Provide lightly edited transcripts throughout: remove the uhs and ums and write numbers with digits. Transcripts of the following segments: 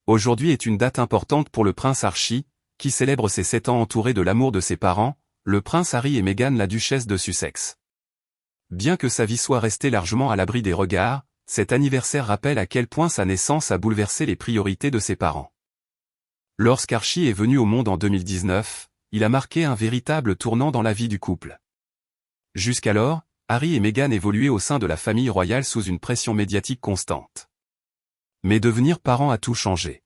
Aujourd'hui est une date importante pour le prince Archie, qui célèbre ses 7 ans entouré de l'amour de ses parents, le prince Harry et Meghan la duchesse de Sussex. Bien que sa vie soit restée largement à l'abri des regards, cet anniversaire rappelle à quel point sa naissance a bouleversé les priorités de ses parents. Lorsqu'Archie est venu au monde en 2019, il a marqué un véritable tournant dans la vie du couple. Jusqu'alors, Harry et Meghan évoluaient au sein de la famille royale sous une pression médiatique constante. Mais devenir parents a tout changé.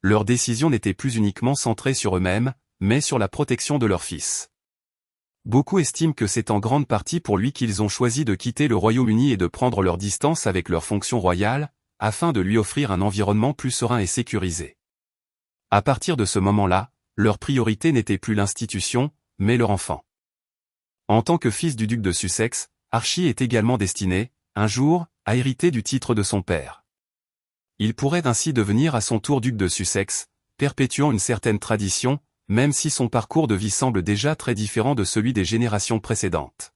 Leurs décisions n'étaient plus uniquement centrées sur eux-mêmes, mais sur la protection de leur fils. Beaucoup estiment que c'est en grande partie pour lui qu'ils ont choisi de quitter le Royaume-Uni et de prendre leur distance avec leurs fonctions royales, afin de lui offrir un environnement plus serein et sécurisé. À partir de ce moment-là, leur priorité n'était plus l'institution, mais leur enfant. En tant que fils du duc de Sussex, Archie est également destiné, un jour, à hériter du titre de son père. Il pourrait ainsi devenir à son tour duc de Sussex, perpétuant une certaine tradition, même si son parcours de vie semble déjà très différent de celui des générations précédentes.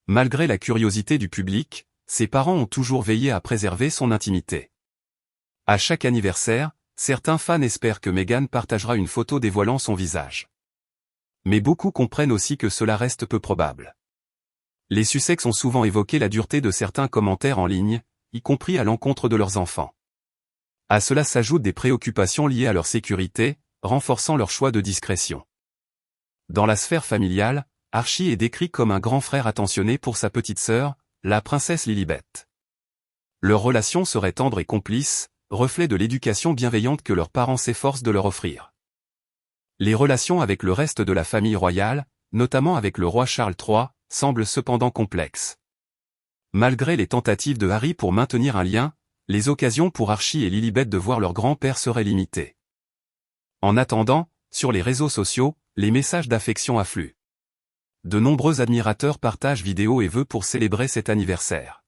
Malgré la curiosité du public, ses parents ont toujours veillé à préserver son intimité. À chaque anniversaire, certains fans espèrent que Meghan partagera une photo dévoilant son visage. Mais beaucoup comprennent aussi que cela reste peu probable. Les Sussex ont souvent évoqué la dureté de certains commentaires en ligne, y compris à l'encontre de leurs enfants. À cela s'ajoutent des préoccupations liées à leur sécurité, renforçant leur choix de discrétion. Dans la sphère familiale, Archie est décrit comme un grand frère attentionné pour sa petite sœur, la princesse Lilibet. Leur relation serait tendre et complice, reflet de l'éducation bienveillante que leurs parents s'efforcent de leur offrir. Les relations avec le reste de la famille royale, notamment avec le roi Charles III, semblent cependant complexes. Malgré les tentatives de Harry pour maintenir un lien, les occasions pour Archie et Lilibet de voir leur grand-père seraient limitées. En attendant, sur les réseaux sociaux, les messages d'affection affluent. De nombreux admirateurs partagent vidéos et vœux pour célébrer cet anniversaire.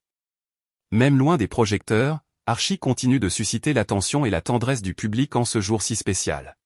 Même loin des projecteurs, Archie continue de susciter l'attention et la tendresse du public en ce jour si spécial.